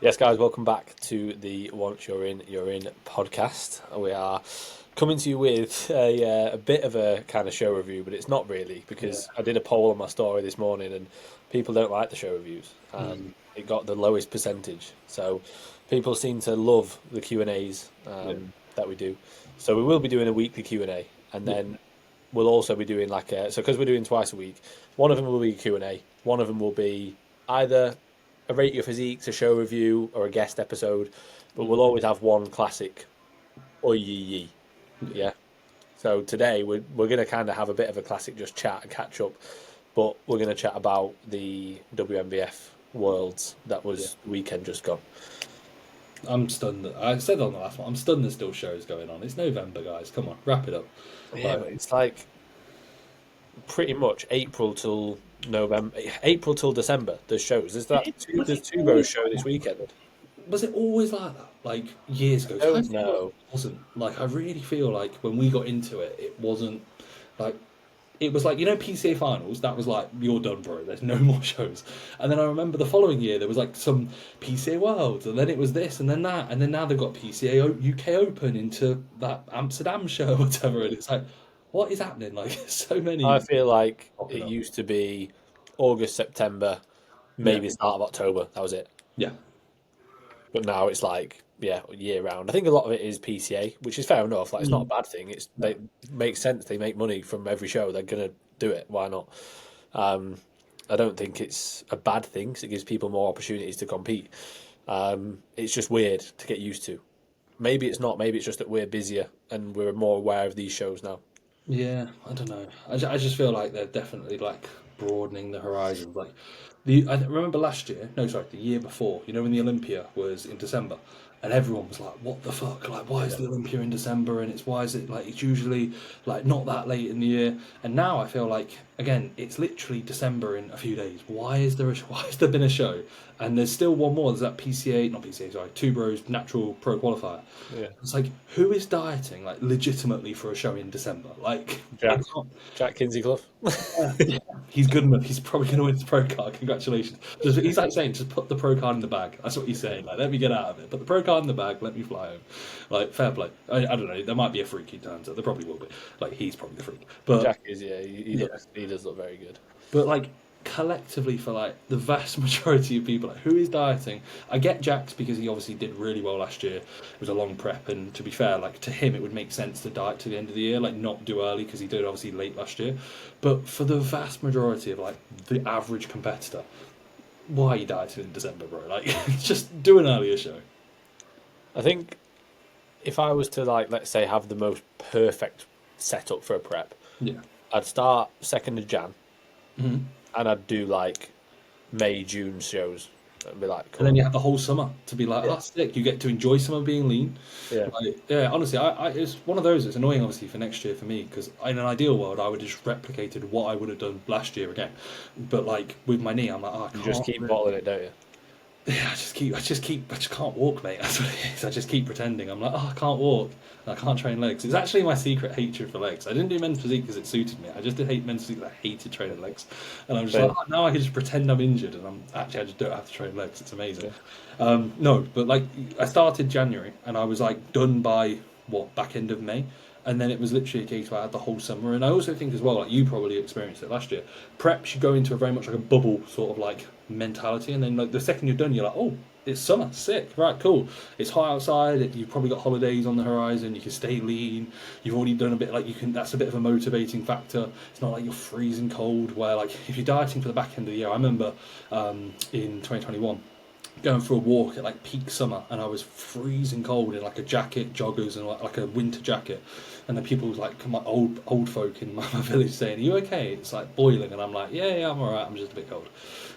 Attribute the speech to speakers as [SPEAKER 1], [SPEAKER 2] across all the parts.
[SPEAKER 1] Yes, guys, welcome back to the Once You're In podcast. We are coming to you with a bit of a kind of show review, but it's not really
[SPEAKER 2] Yeah.
[SPEAKER 1] because I did a poll on my story this morning and people don't like the show reviews and
[SPEAKER 2] Mm.
[SPEAKER 1] it got the lowest percentage. So people seem to love the Q&As
[SPEAKER 2] Yeah.
[SPEAKER 1] that we do. So we will be doing a weekly Q&A and
[SPEAKER 2] Yeah.
[SPEAKER 1] then we'll also be doing so because we're doing twice a week, one of them will be Q&A, one of them will be either a rate your physique, a show review, or a guest episode, but we'll
[SPEAKER 2] Mm.
[SPEAKER 1] always have one classic OYIYI.
[SPEAKER 2] Yeah.
[SPEAKER 1] Yeah. So today we're gonna kind of have a bit of a classic just chat and catch up, but we're gonna chat about the WNBF Worlds that
[SPEAKER 2] Yeah.
[SPEAKER 1] was the weekend just gone.
[SPEAKER 2] I'm stunned. I said on the last one, I'm stunned there's still shows going on. It's November, guys. Come on, wrap it up.
[SPEAKER 1] Yeah,
[SPEAKER 2] Like,
[SPEAKER 1] but it's like pretty much November, April till December. There's shows.
[SPEAKER 2] was
[SPEAKER 1] There's
[SPEAKER 2] it
[SPEAKER 1] two bros
[SPEAKER 2] always
[SPEAKER 1] show this weekend.
[SPEAKER 2] like that? Like years ago?
[SPEAKER 1] I
[SPEAKER 2] 'Cause I
[SPEAKER 1] don't
[SPEAKER 2] feel like
[SPEAKER 1] know.
[SPEAKER 2] it wasn't. Like I really feel like when we got into it, it wasn't like it was like PCA finals. That was like you're done, bro. There's no more shows. And then I remember the following year there was like some PCA Worlds, and then it was this, and then that, and then now they've got PCA UK Open into that Amsterdam show or whatever. And it's like, what is happening? Like so
[SPEAKER 1] I
[SPEAKER 2] many
[SPEAKER 1] feel like
[SPEAKER 2] popping
[SPEAKER 1] it
[SPEAKER 2] up.
[SPEAKER 1] used to be August, September,
[SPEAKER 2] Yeah,
[SPEAKER 1] maybe start of October. That was it.
[SPEAKER 2] yeah.
[SPEAKER 1] But now it's like, yeah, year round. I think a lot of it is PCA, which is fair enough. Like, it's not a
[SPEAKER 2] Mm.
[SPEAKER 1] bad thing.
[SPEAKER 2] No.
[SPEAKER 1] They makes sense. They make money from every show. They're gonna do it. Why not? Um, I don't think it's a bad thing because it gives people more opportunities to compete. It's just weird to get used to. Maybe it's not. Maybe it's just that we're busier and we're more aware of these shows now.
[SPEAKER 2] Yeah, I don't know. I just feel like they're definitely like broadening the horizons. Like I remember last year, no, sorry, the year before. When the Olympia was in December, and everyone was like, "What the fuck? Like, why is
[SPEAKER 1] Yeah.
[SPEAKER 2] the Olympia in December?" And it's why is it like it's usually like not that late in the year. And now I feel like again, it's literally December in a few days. Why is there why has there been a show? And there's still one more. There's that PCA, not PCA, sorry, Two Bros Natural Pro Qualifier.
[SPEAKER 1] Yeah.
[SPEAKER 2] It's like, who is dieting like legitimately for a show in December? Like,
[SPEAKER 1] Jack.
[SPEAKER 2] it's not.
[SPEAKER 1] Jack Kinsey Clough.
[SPEAKER 2] Yeah, he's good enough. He's probably going to win the pro card. Congratulations. He's like saying, just put the pro card in the bag. That's what he's saying. Like, let me get out of it. Put the pro card in the bag. Let me fly home. Like, fair play. I don't know. There might be a freak he turns up. There probably will be. Like, he's probably the freak. But
[SPEAKER 1] Jack is, yeah.
[SPEAKER 2] yeah,
[SPEAKER 1] He does look very good.
[SPEAKER 2] but like collectively for like the vast majority of people, like who is dieting? I get Jax because he obviously did really well last year. It was a long prep, and to be fair, like to him, it would make sense to diet to the end of the year, like not do early because he did obviously late last year. But for the vast majority of like the average competitor, why are you dieting in December, bro? Like just do an earlier show.
[SPEAKER 1] I think if I was to like, let's say, have the most perfect setup for a prep,
[SPEAKER 2] Yeah.
[SPEAKER 1] I'd start 2nd of Jan
[SPEAKER 2] Mhm.
[SPEAKER 1] and I'd do like May, June shows. I'd be like,
[SPEAKER 2] And then
[SPEAKER 1] cool.
[SPEAKER 2] you have the whole summer to be like, oh,
[SPEAKER 1] Yeah.
[SPEAKER 2] that's sick. You get to enjoy summer being lean.
[SPEAKER 1] Yeah.
[SPEAKER 2] Like, yeah, honestly, it's one of those. It's annoying, obviously, for next year for me because in an ideal world, I would have just replicated what I would have done last year again. But like with my knee, I'm like, oh, I
[SPEAKER 1] You just
[SPEAKER 2] can't.
[SPEAKER 1] keep bottling it, don't you?
[SPEAKER 2] Yeah, I just can't walk, mate. That's what it is. I just keep pretending. I'm like, oh, I can't walk. And I can't train legs. It's actually my secret hatred for legs. I didn't do men's physique because it suited me. I just did hate men's physique. I hated training legs, and I'm just like,
[SPEAKER 1] Same.
[SPEAKER 2] oh, now I can just pretend I'm injured, and I just don't have to train legs. It's amazing.
[SPEAKER 1] Yeah.
[SPEAKER 2] No, but like I started January, and I was like done by what back end of May. And then it was literally a case where I had the whole summer. And I also think as well, like you probably experienced it last year, prep should go into a very much like a bubble sort of like mentality. And then like the second you're done, you're like, oh, it's summer, sick, right, cool. It's hot outside. You've probably got holidays on the horizon. You can stay lean. You've already done a bit like you can. That's a bit of a motivating factor. It's not like you're freezing cold. Where like if you're dieting for the back end of the year, I remember in 2021 going for a walk at like peak summer, and I was freezing cold in like a jacket, joggers, and like a winter jacket. And then people was like my old folk in my village saying, "Are you okay?" It's like boiling, and I'm like, "Yeah, yeah, I'm alright. I'm just a bit cold,"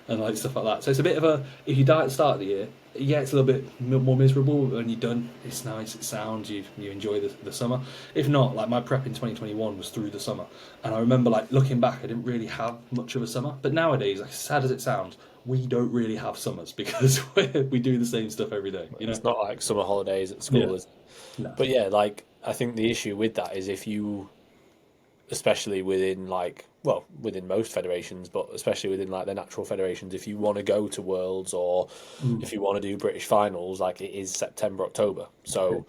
[SPEAKER 2] and like stuff like that. So it's a bit of a if you die at the start of the year, yeah, it's a little bit more miserable. But when you're done, it's nice. It sounds you enjoy the summer. If not, like my prep in 2021 was through the summer, and I remember like looking back, I didn't really have much of a summer. But nowadays, like, as sad as it sounds, we don't really have summers because we do the same stuff every day, you know?
[SPEAKER 1] It's not like summer holidays at
[SPEAKER 2] Yeah.
[SPEAKER 1] school, is it?
[SPEAKER 2] No.
[SPEAKER 1] But yeah, like I think the issue with that is if you, especially within like well, within most federations, but especially within like the natural federations, if you want to go to Worlds or if you want to do British finals, like it is September, October. So,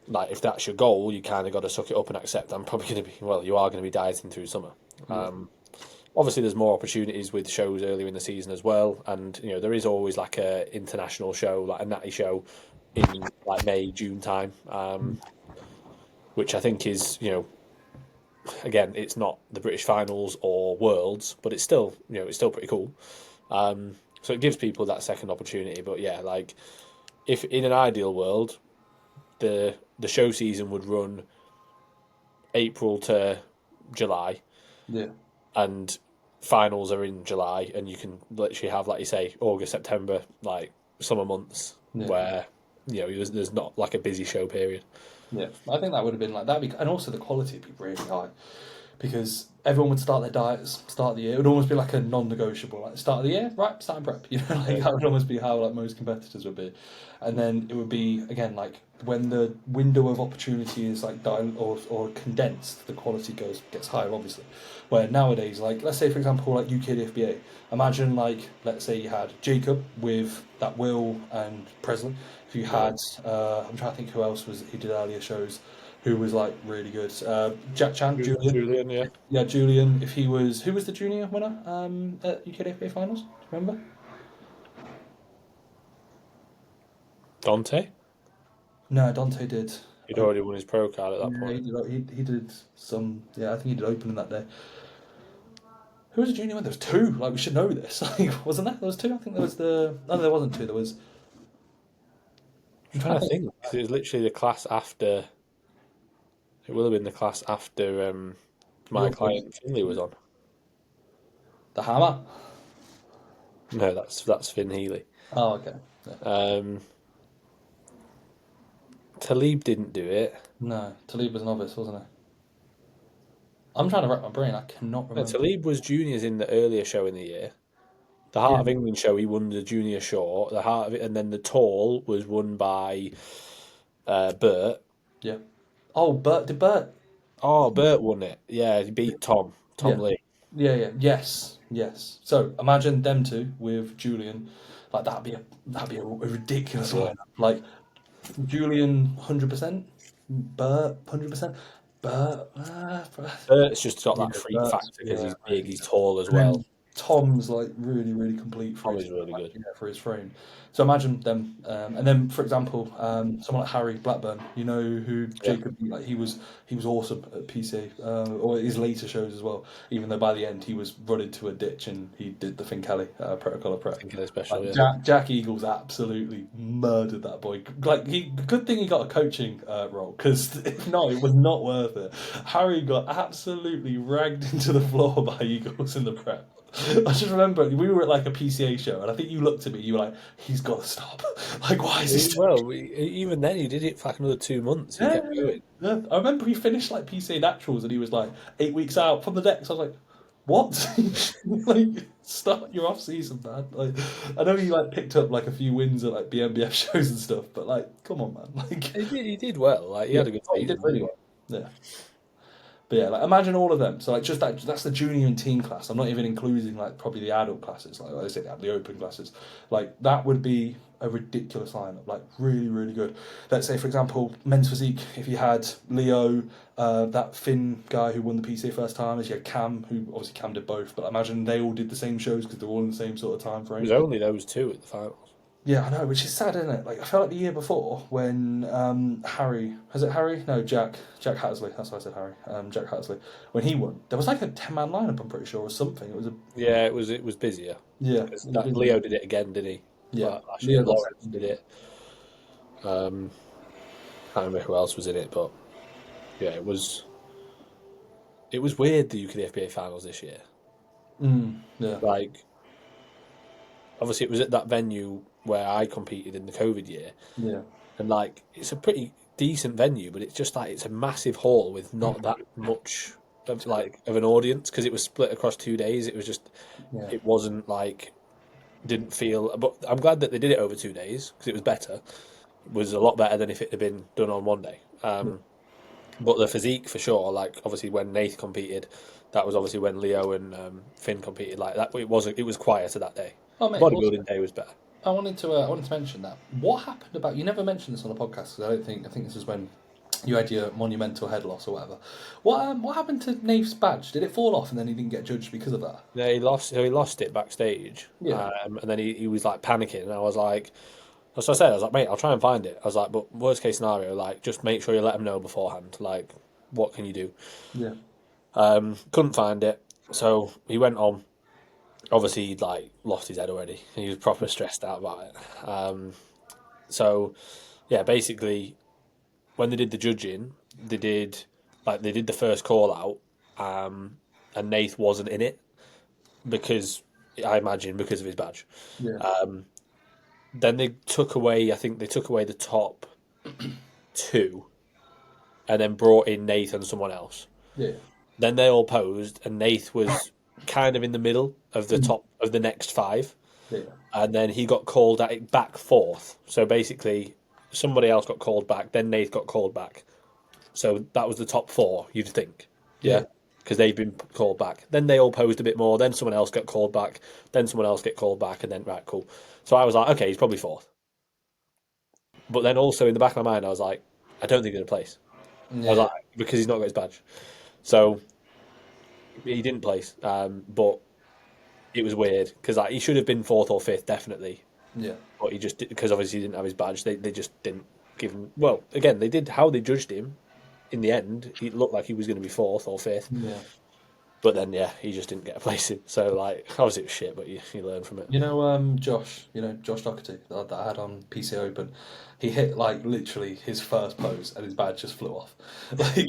[SPEAKER 1] like if that's your goal, you kind of got to suck it up and accept. I'm probably going to be, well, you are going to be dieting through summer. Obviously, there's more opportunities with shows earlier in the season as well, and there is always like a international show, like a natty show, in like May, June time, which I think is again, it's not the British finals or Worlds, but it's still it's still pretty cool. So it gives people that second opportunity. But yeah, like if in an ideal world, the show season would run April to July,
[SPEAKER 2] Yeah.
[SPEAKER 1] and finals are in July, and you can literally have, like you say, August, September, like summer months where there's not like a busy show period.
[SPEAKER 2] Yeah, I think that would have been like that, and also the quality would be really high because everyone would start their diets, start of the year. It would almost be like a non-negotiable, like start of the year, right? Starting prep, like that would almost be how like most competitors would be, and then it would be again like when the window of opportunity is like or condensed, the quality gets higher, obviously. Where nowadays, like let's say for example, like UK FBA, imagine like let's say you had Jacob with that Will and Presley. If you had, I'm trying to think who else he did earlier shows, who was like really good. Jack Chan,
[SPEAKER 1] Julian, yeah.
[SPEAKER 2] Yeah, Julian. If he was, who was the junior winner at UKFA finals? Do you remember?
[SPEAKER 1] Dante?
[SPEAKER 2] No, Dante did.
[SPEAKER 1] He'd already won his pro card at that
[SPEAKER 2] Yeah,
[SPEAKER 1] point.
[SPEAKER 2] he did some. Yeah, I think he did opening that day. Who was the junior winner? There was two. Like we should know this. Like, wasn't there? There was two. I think there was the. No, there wasn't two. There was.
[SPEAKER 1] I'm trying to think. 'Cause it was literally the class after. It will have been the class after my client Finley was on.
[SPEAKER 2] The Hammer.
[SPEAKER 1] No, that's Finn Healy.
[SPEAKER 2] Oh, okay. Yeah.
[SPEAKER 1] Talib didn't do it.
[SPEAKER 2] No, Talib was novice, wasn't he? I'm trying to rack my brain. I cannot
[SPEAKER 1] No,
[SPEAKER 2] remember.
[SPEAKER 1] Talib was juniors in the earlier show in the year. The Heart of England show, he won the junior short. The Heart of it, and then the tall was won by Bert.
[SPEAKER 2] Yeah. Oh, Bert.
[SPEAKER 1] Oh, Bert won it. Yeah, he beat Tom
[SPEAKER 2] Yeah.
[SPEAKER 1] Lee.
[SPEAKER 2] Yeah. Yes. So imagine them two with Julian. Like that'd be a ridiculous lineup. Like Julian 100%, Bert 100%, Bert.
[SPEAKER 1] Bert's just got that
[SPEAKER 2] Yeah,
[SPEAKER 1] freak
[SPEAKER 2] Bert's,
[SPEAKER 1] factor because
[SPEAKER 2] yeah.
[SPEAKER 1] he's big, he's tall as
[SPEAKER 2] And then
[SPEAKER 1] well.
[SPEAKER 2] Tom's like really, really complete for
[SPEAKER 1] Tom
[SPEAKER 2] his
[SPEAKER 1] is really good.
[SPEAKER 2] for his frame. So imagine them, and then for example, someone like Harry Blackburn. You know who
[SPEAKER 1] Yeah.
[SPEAKER 2] Jacob? Like he was awesome at PCA, or his later shows as well. Even though by the end he was run into a ditch and he did the Finn Kelly protocol of prep.
[SPEAKER 1] I think it's special.
[SPEAKER 2] Like,
[SPEAKER 1] Yeah.
[SPEAKER 2] Jack Eagles absolutely murdered that boy. Like good thing he got a coaching role because if not, it was not worth it. Harry got absolutely ragged into the floor by Eagles in the prep. I just remember we were at like a PCA show, and I think you looked at me. You were like, "He's got to stop. Like, why is he?"
[SPEAKER 1] Well, even then, he did it for like another 2 months. He kept going.
[SPEAKER 2] Yeah. I remember he finished like PCA naturals, and he was like 8 weeks out from the decks. I was like, "What? Like, start your off season, man." Like, I know he like picked up like a few wins at like BNBF shows and stuff, but like, come on, man. Like,
[SPEAKER 1] He did well. Like he had a good
[SPEAKER 2] he did
[SPEAKER 1] season.
[SPEAKER 2] really well. Yeah. But yeah, like imagine all of them. So like just that's the junior and teen class. I'm not even including like probably the adult classes. Like I say, the open classes. Like that would be a ridiculous lineup. Like really, really good. Let's say for example, men's physique. If you had Leo, that Finn guy who won the PCA first time, if you had Cam, who obviously Cam did both, but imagine they all did the same shows because they're all in the same sort of time
[SPEAKER 1] It
[SPEAKER 2] frame.
[SPEAKER 1] was only those two at the finals.
[SPEAKER 2] Yeah, I know, which is sad, isn't it? Like I felt like the year before when Harry, was it Harry? No, Jack Hattersley. That's why I said Harry. Jack Hattersley. When he won, there was like a 10-man lineup. I'm pretty sure, or something. It was a
[SPEAKER 1] Yeah, it was busier.
[SPEAKER 2] yeah.
[SPEAKER 1] Leo did it again, didn't he?
[SPEAKER 2] Yeah,
[SPEAKER 1] Last year, Lawrence did it. I can't remember who else was in it, but yeah, it was weird, the UKFBA finals this year.
[SPEAKER 2] Yeah.
[SPEAKER 1] Like, obviously, it was at that venue where I competed in the COVID year.
[SPEAKER 2] Yeah.
[SPEAKER 1] And like, it's a pretty decent venue, but it's just like it's a massive hall with not that much of an audience because it was split across 2 days. It was just, it wasn't like, didn't feel. But I'm glad that they did it over 2 days because it was better. It was a lot better than if it had been done on one day. But the physique for sure, like obviously when Nath competed, That was obviously when Leo and Finn competed. Like that, it was quieter that day.
[SPEAKER 2] Oh, mate,
[SPEAKER 1] Bodybuilding day was better.
[SPEAKER 2] I wanted to mention that. What happened about? You never mentioned this on the podcast because I think this is when you had your monumental head loss or whatever. What happened to Naif's badge? Did it fall off and then he didn't get judged because of that?
[SPEAKER 1] Yeah, he lost. So he lost it backstage.
[SPEAKER 2] Yeah.
[SPEAKER 1] And then he was like panicking, and I was like, that's what I said. I was like, mate, I'll try and find it. I was like, but worst case scenario, like, just make sure you let him know beforehand. Like, what can you do?
[SPEAKER 2] Yeah.
[SPEAKER 1] Couldn't find it, so he went on. Obviously, he'd like lost his head already. He was proper stressed out about it. So, yeah, basically, when they did the judging, they did the first call out, and Nath wasn't in it because I imagine because of his badge.
[SPEAKER 2] Yeah.
[SPEAKER 1] Then they took away. I think they took away the top two, and then brought in Nath and someone else.
[SPEAKER 2] Yeah.
[SPEAKER 1] Then they all posed, and Nath was kind of in the middle of the top of the next five.
[SPEAKER 2] Yeah.
[SPEAKER 1] And then he got called back fourth. So basically, somebody else got called back. Then Nath got called back. So that was the top four, you'd think. Yeah. Because they've been called back. Then they all posed a bit more. Then someone else got called back. Then someone else get called back. And then, right, cool. So I was like, okay, he's probably fourth. But then also in the back of my mind, I was like, I don't think he's going to place.
[SPEAKER 2] Yeah.
[SPEAKER 1] I was like, because he's not got his badge. So he didn't place. But it was weird because like, he should have been fourth or fifth, definitely.
[SPEAKER 2] Yeah.
[SPEAKER 1] But he just because obviously he didn't have his badge. They just didn't give him. Well, again, they did how they judged him. In the end, he looked like he was going to be fourth or fifth.
[SPEAKER 2] Yeah.
[SPEAKER 1] But then, yeah, he just didn't get a place in. So, like, obviously it was shit, but you learn from it.
[SPEAKER 2] Josh Doherty that I had on PC Open, he hit like literally his first pose and his badge just flew off. Like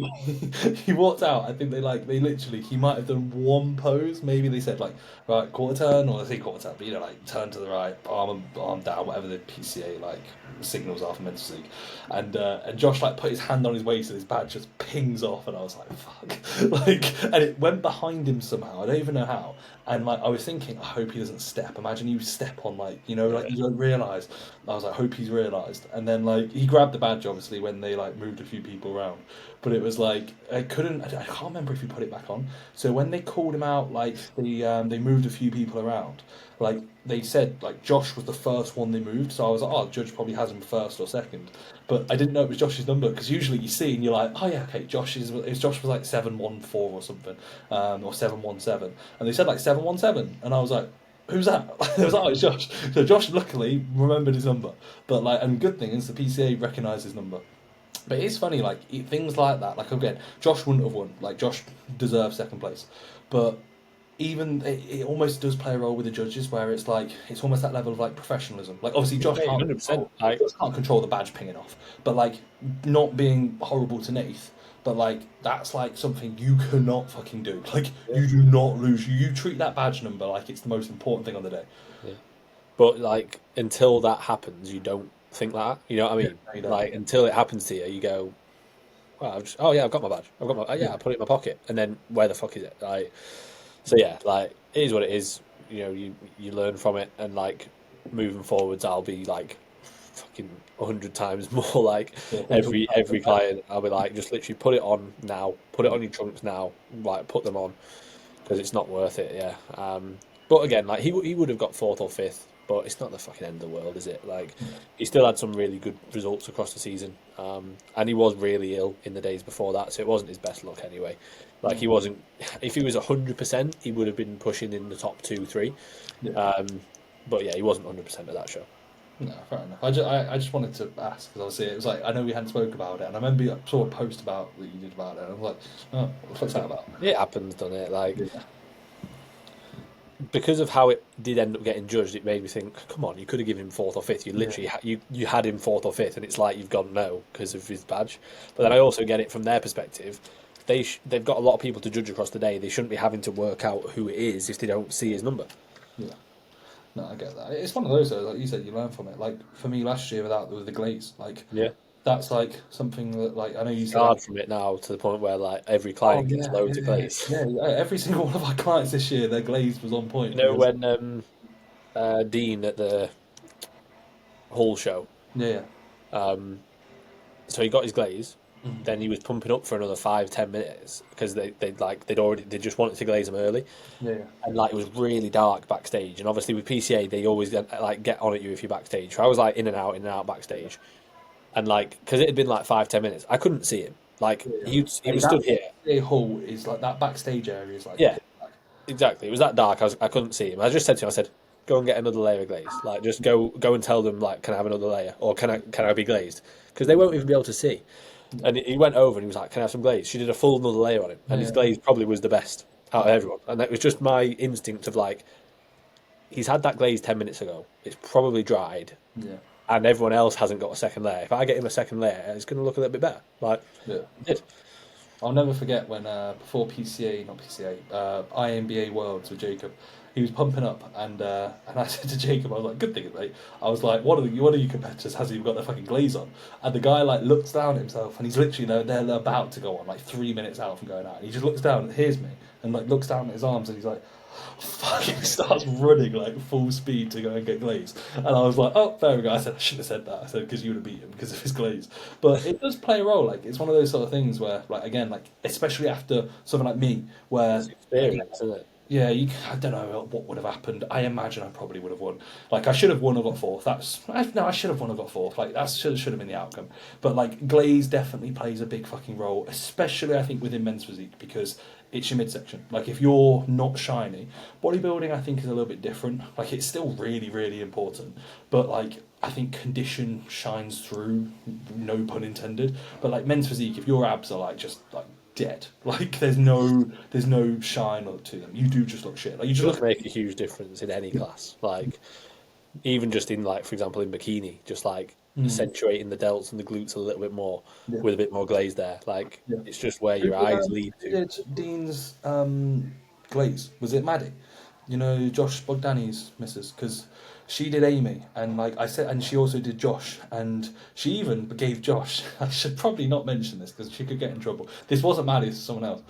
[SPEAKER 2] he walked out. I think they literally he might have done one pose. Maybe they said like right quarter turn or I say quarter turn, but like turn to the right, arm down, whatever the PCA like signals are for mental league. And Josh like put his hand on his waist and his badge just pings off, and I was like fuck, like, and it went behind him somehow. I don't even know how. And like I was thinking, I hope he doesn't step. Imagine you step on like you don't realise. I was like, hope he's realised. And then like he grabbed the badge obviously when they like moved a few people around. But it was like I can't remember if he put it back on. So when they called him out, like they moved a few people around. Like they said, like Josh was the first one they moved. So I was like, oh, the judge probably has him first or second. But I didn't know it was Josh's number because usually you see and you're like, oh yeah, okay, Josh was like 714 or something, or 717, and they said like 717, and I was like, who's that? It was like, oh, it's Josh. So Josh luckily remembered his number, but like, and good thing is the PCA recognised his number. But it's funny, like things like that. Like again, Josh wouldn't have won. Like Josh deserved second place, but even it almost does play a role with the judges where it's like it's almost that level of like professionalism. Like obviously Josh
[SPEAKER 1] Yeah,
[SPEAKER 2] can't
[SPEAKER 1] 100%.
[SPEAKER 2] Josh can't control the badge pinging off, but like not being horrible to Nath. But like that's like something you cannot fucking do. Like you do not lose. You treat that badge number like it's the most important thing on the day.
[SPEAKER 1] Yeah. But like until that happens, you don't think that. You know what I mean?
[SPEAKER 2] Yeah,
[SPEAKER 1] like until it happens to you, you go, well, I've got my badge. I put it in my pocket, and then where the fuck is it? Like, so yeah, like it is what it is. You know, you learn from it, and like moving forwards, I'll be like fucking 100 times more like every client. I'll be like, just literally put it on now, put it on your trunks now, like put them on because it's not worth it. Yeah. But again, like he would have got fourth or fifth. But it's not the fucking end of the world, is it? Like, he still had some really good results across the season, and he was really ill in the days before that, so it wasn't his best luck anyway. Like, he wasn't. If he was 100%, he would have been pushing in the top 2, 3.
[SPEAKER 2] Yeah.
[SPEAKER 1] But yeah, he wasn't 100% at that show.
[SPEAKER 2] No, fair enough. I just wanted to ask because obviously it was like I know we hadn't spoke about it, and I remember you saw a post about that you did about it, and I was like, oh, what the fuck's that about?
[SPEAKER 1] It happens, doesn't it? Like.
[SPEAKER 2] Yeah.
[SPEAKER 1] Because of how it did end up getting judged, it made me think, come on, you could have given him fourth or fifth. You literally you had him fourth or fifth, and it's like you've gone no because of his badge. But then I also get it from their perspective. They've got a lot of people to judge across the day. They shouldn't be having to work out who it is if they don't see his number.
[SPEAKER 2] Yeah. No, I get that. It's one of those though, like you said, you learn from it. Like for me last year with the glaze, like that's like something that like I know you
[SPEAKER 1] start from it now to the point where like every client gets loads of glaze.
[SPEAKER 2] Yeah, every single one of our clients this year, their glaze was on point.
[SPEAKER 1] You know when Dean at the Hull show,
[SPEAKER 2] yeah,
[SPEAKER 1] so he got his glaze, then he was pumping up for another 5-10 minutes because they just wanted to glaze him early.
[SPEAKER 2] Yeah.
[SPEAKER 1] And like it was really dark backstage, and obviously with PCA they always get on at you if you're backstage. So I was like in and out backstage, and like because it had been like 5-10 minutes, I couldn't see him. Like he was stood here.
[SPEAKER 2] The hall is like that backstage area is like
[SPEAKER 1] Yeah, exactly. It was that dark. I couldn't see him. I just said to him, I said, "Go and get another layer of glaze. Like just go and tell them like, can I have another layer or can I be glazed? Because they won't even be able to see." And he went over and he was like, "Can I have some glaze?" She did a full another layer on him, and his glaze probably was the best out of everyone. And that was just my instinct of like, he's had that glaze 10 minutes ago. It's probably dried, and everyone else hasn't got a second layer. If I get him a second layer, it's going to look a little bit better. Like, it did.
[SPEAKER 2] I'll never forget when before INBA Worlds with Jacob, he was pumping up, and I said to Jacob, I was like, "Good thing, mate." I was like, "One of you competitors hasn't even got their fucking glaze on," and the guy like looks down at himself, and he's literally they're about to go on like 3 minutes out from going out, and he just looks down and hears me, and like looks down at his arms, and he's like, fucking starts running like full speed to go and get glaze. And I was like, "Oh, there we go." I said, "I shouldn't have said that." I said, "Because you would have beat him because of his glaze." But it does play a role. Like it's one of those sort of things where, like again, like especially after something like me, where
[SPEAKER 1] It's experience, isn't it?
[SPEAKER 2] yeah, I don't know what would have happened. I imagine I probably would have won. Like I should have won or got fourth. I should have won or got fourth. Like that should have been the outcome. But like glaze definitely plays a big fucking role, especially I think within men's physique because it's your midsection. Like if you're not shiny, bodybuilding I think is a little bit different. Like it's still really really important, but like I think condition shines through. No pun intended. But like men's physique, if your abs are like just like dead. Like there's no shine to them. You do just look shit. Like you just look
[SPEAKER 1] make a huge difference in any class. Like even just in like for example in bikini, just like accentuating the delts and the glutes a little bit more with a bit more glaze there. Like it's just where your eyes lead to.
[SPEAKER 2] Did Dean's glaze? Was it Maddie? You know Josh Bogdani's missus because she did Amy and like I said, and she also did Josh, and she even gave Josh. I should probably not mention this because she could get in trouble. This wasn't Maddie, this was someone else.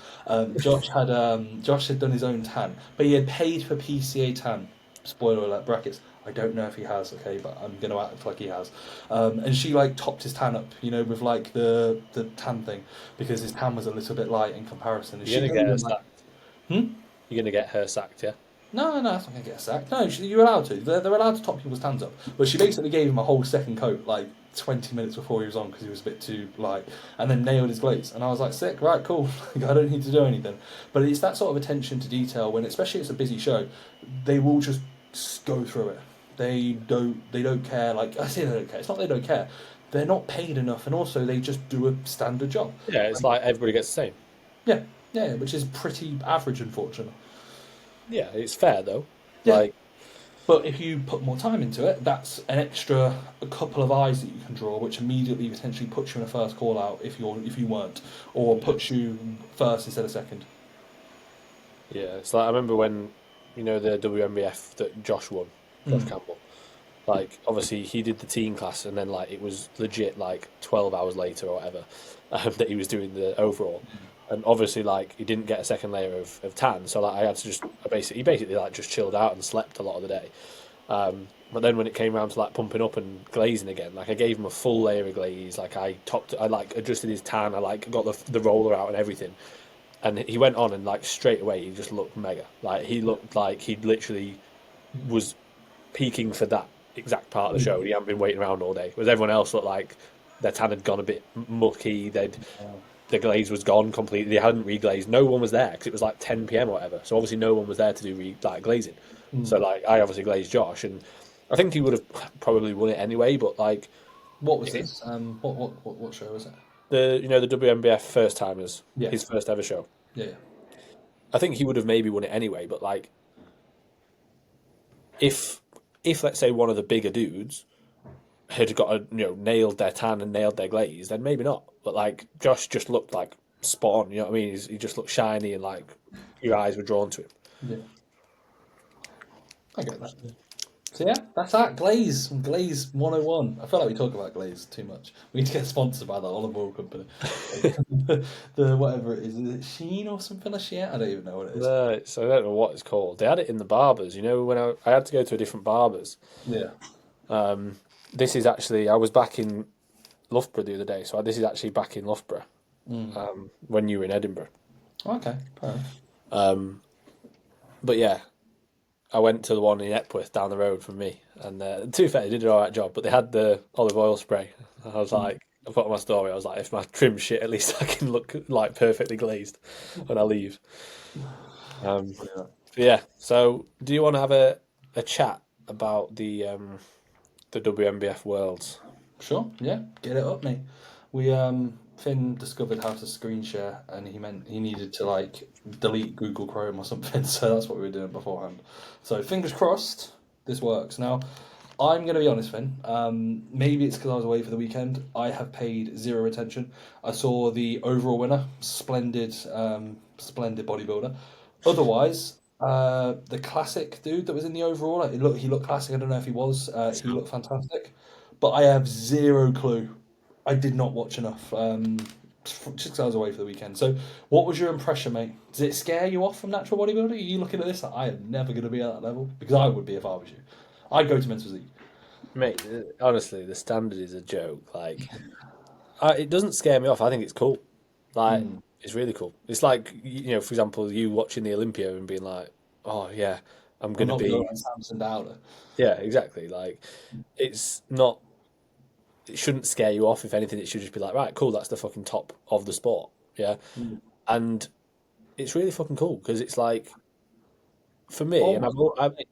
[SPEAKER 2] Josh had done his own tan, but he had paid for PCA tan. Spoiler alert, brackets. I don't know if he has, okay, but I'm gonna act like he has. And she like topped his tan up, with like the tan thing because his tan was a little bit light in comparison. And
[SPEAKER 1] You're gonna get her sacked. You're gonna get her sacked, yeah.
[SPEAKER 2] No, that's not going to get sacked. No, you're allowed to. They're allowed to top people's tans up. But she basically gave him a whole second coat, like 20 minutes before he was on because he was a bit too light, and then nailed his glaze. And I was like, sick, right, cool. I don't need to do anything. But it's that sort of attention to detail when, especially it's a busy show, they will just go through it. They don't care. Like, I say they don't care. It's not they don't care. They're not paid enough, and also they just do a standard job.
[SPEAKER 1] Yeah, it's like everybody gets the same.
[SPEAKER 2] Yeah, which is pretty average, unfortunately.
[SPEAKER 1] Yeah, it's fair though.
[SPEAKER 2] Yeah.
[SPEAKER 1] Like,
[SPEAKER 2] but if you put more time into it, that's a couple of eyes that you can draw, which immediately potentially puts you in a first call out if you weren't, or puts you first instead of second.
[SPEAKER 1] Yeah, it's like I remember when, the WNBF that Josh won, Josh Campbell. Like obviously he did the teen class, and then like it was legit like 12 hours later or whatever that he was doing the overall. And obviously, like he didn't get a second layer of tan, so like I had to he basically like just chilled out and slept a lot of the day. But then when it came around to like pumping up and glazing again, like I gave him a full layer of glaze. Like I like adjusted his tan. I like got the roller out and everything. And he went on and like straight away he just looked mega. Like he looked like he literally was peaking for that exact part of the show. He hadn't been waiting around all day. Whereas everyone else looked like their tan had gone a bit mucky. The glaze was gone completely. They hadn't reglazed. No one was there because it was like 10 p.m. or whatever. So obviously no one was there to do glazing. So like I obviously glazed Josh, and I think he would have probably won it anyway. But like,
[SPEAKER 2] what was this? What show was it?
[SPEAKER 1] The WNBF first timers, his first ever show.
[SPEAKER 2] Yeah.
[SPEAKER 1] I think he would have maybe won it anyway. But like, if let's say one of the bigger dudes had got nailed their tan and nailed their glaze, then maybe not. But like Josh just looked like spot on, you know what I mean? He just looked shiny and like your eyes were drawn to him.
[SPEAKER 2] Yeah, I get that. So yeah, that's that. Glaze 101. I feel like we talk about glaze too much. We need to get sponsored by the olive oil company. the whatever it is Sheen or something like Sheen? I don't even know what it is.
[SPEAKER 1] No, I don't know what it's called. They had it in the barbers. When I had to go to a different barbers.
[SPEAKER 2] Yeah.
[SPEAKER 1] This is actually, I was back in Loughborough the other day. So this is actually back in Loughborough, when you were in Edinburgh.
[SPEAKER 2] Okay, fair enough.
[SPEAKER 1] But yeah, I went to the one in Epworth down the road from me, and to be fair, they did an alright job. But they had the olive oil spray. I was like, I put on my story. I was like, if my trim's shit, at least I can look like perfectly glazed when I leave. But yeah. So, do you want to have a chat about the WNBF Worlds?
[SPEAKER 2] Sure, yeah, get it up, mate. We Finn discovered how to screen share, and he needed to like delete Google Chrome or something. So that's what we were doing beforehand. So fingers crossed, this works. Now, I'm going to be honest, Finn. Maybe it's because I was away for the weekend. I have paid zero attention. I saw the overall winner, splendid bodybuilder. Otherwise, the classic dude that was in the overall, like, he looked classic. I don't know if he was. He looked fantastic, but I have zero clue. I did not watch enough. Just because I was away for the weekend. So, what was your impression, mate? Does it scare you off from natural bodybuilding? Are you looking at this like, I am never going to be at that level? Because I would be if I was you. I'd go to men's physique.
[SPEAKER 1] Mate, honestly, the standard is a joke. Like, it doesn't scare me off. I think it's cool. Like, it's really cool. It's like, for example, you watching the Olympia and being like, oh yeah, I'm
[SPEAKER 2] I'm
[SPEAKER 1] gonna
[SPEAKER 2] not going to
[SPEAKER 1] be.
[SPEAKER 2] go on Samson Dowder.
[SPEAKER 1] Yeah, exactly. Like, it's not. It shouldn't scare you off. If anything, it should just be like, right, cool. That's the fucking top of the sport. Yeah, and it's really fucking cool because it's like, for me,
[SPEAKER 2] Oh
[SPEAKER 1] and
[SPEAKER 2] my
[SPEAKER 1] I've
[SPEAKER 2] God.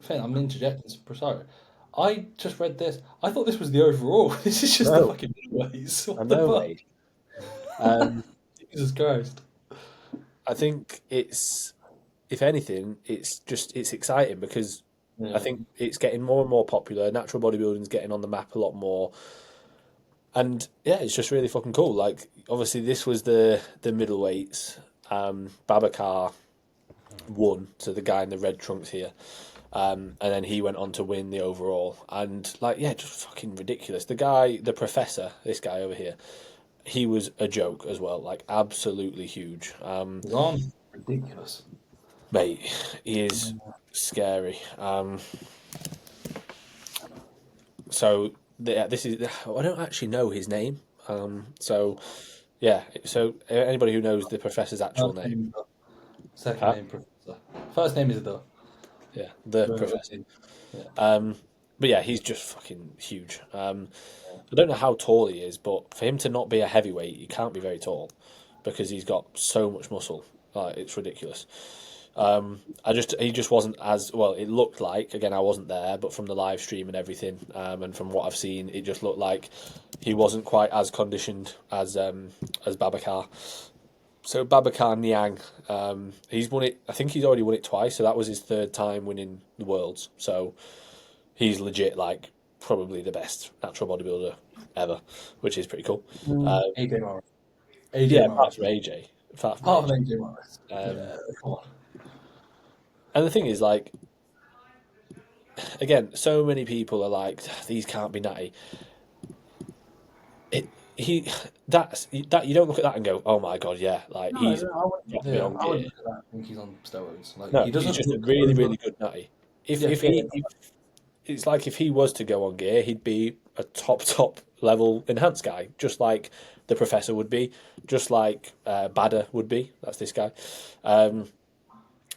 [SPEAKER 2] Finn, I'm interjecting. Sorry. I just read this. I thought this was the overall. This is just the
[SPEAKER 1] no,
[SPEAKER 2] fucking midways.
[SPEAKER 1] I
[SPEAKER 2] What the
[SPEAKER 1] know,
[SPEAKER 2] fuck?
[SPEAKER 1] mate. Um,
[SPEAKER 2] Jesus Christ.
[SPEAKER 1] I think if anything, it's exciting because I
[SPEAKER 2] Yeah.
[SPEAKER 1] think it's getting more and more popular. Natural bodybuilding's getting on the map a lot more, and yeah, it's just really fucking cool. Like, obviously, this was the middleweights. Babacar won, so the guy in the red trunks here, and then he went on to win the overall. And like, yeah, just fucking ridiculous. The guy, the professor, this guy over here, he was a joke as well. Like, absolutely huge.
[SPEAKER 2] Ron. Ridiculous.
[SPEAKER 1] Mate, he is scary. So this is, I don't actually know his name. So yeah, so anybody who knows the professor's actual
[SPEAKER 2] First
[SPEAKER 1] name,
[SPEAKER 2] name is the. Second
[SPEAKER 1] huh?
[SPEAKER 2] name Professor. First name is the.
[SPEAKER 1] Yeah, the
[SPEAKER 2] The-
[SPEAKER 1] professor.
[SPEAKER 2] Yeah.
[SPEAKER 1] But yeah, he's just fucking huge. I don't know how tall he is, but for him to not be a heavyweight, he can't be very tall because he's got so much muscle. Like, it's ridiculous. He just wasn't as well. It looked like, again, I wasn't there, but from the live stream and everything, and from what I've seen, it just looked like he wasn't quite as conditioned as Babacar. So Babacar Niang, he's won it. I think he's already won it twice. So that was his third time winning the worlds. So he's legit, like, probably the best natural bodybuilder ever, which is pretty cool.
[SPEAKER 2] AJ Morris.
[SPEAKER 1] Yeah,
[SPEAKER 2] AJ
[SPEAKER 1] apart
[SPEAKER 2] Morris.
[SPEAKER 1] from AJ, apart from
[SPEAKER 2] Part of
[SPEAKER 1] AJ.
[SPEAKER 2] AJ Morris.
[SPEAKER 1] Um,
[SPEAKER 2] Yeah, come on.
[SPEAKER 1] and the thing is, like, again, so many people are like, these can't be natty. It he that you don't look at that and go, oh my god, yeah, like,
[SPEAKER 2] No,
[SPEAKER 1] he's
[SPEAKER 2] no, I wouldn't.
[SPEAKER 1] got to be
[SPEAKER 2] Yeah,
[SPEAKER 1] on
[SPEAKER 2] I
[SPEAKER 1] gear.
[SPEAKER 2] wouldn't look at that. I think he's on steroids. Like
[SPEAKER 1] No,
[SPEAKER 2] he
[SPEAKER 1] he's
[SPEAKER 2] doesn't
[SPEAKER 1] just a
[SPEAKER 2] look
[SPEAKER 1] really,
[SPEAKER 2] over.
[SPEAKER 1] really good natty.
[SPEAKER 2] Yeah,
[SPEAKER 1] It's like if he was to go on gear, he'd be a top level enhanced guy, just like the professor would be, just like Badder would be. That's this guy.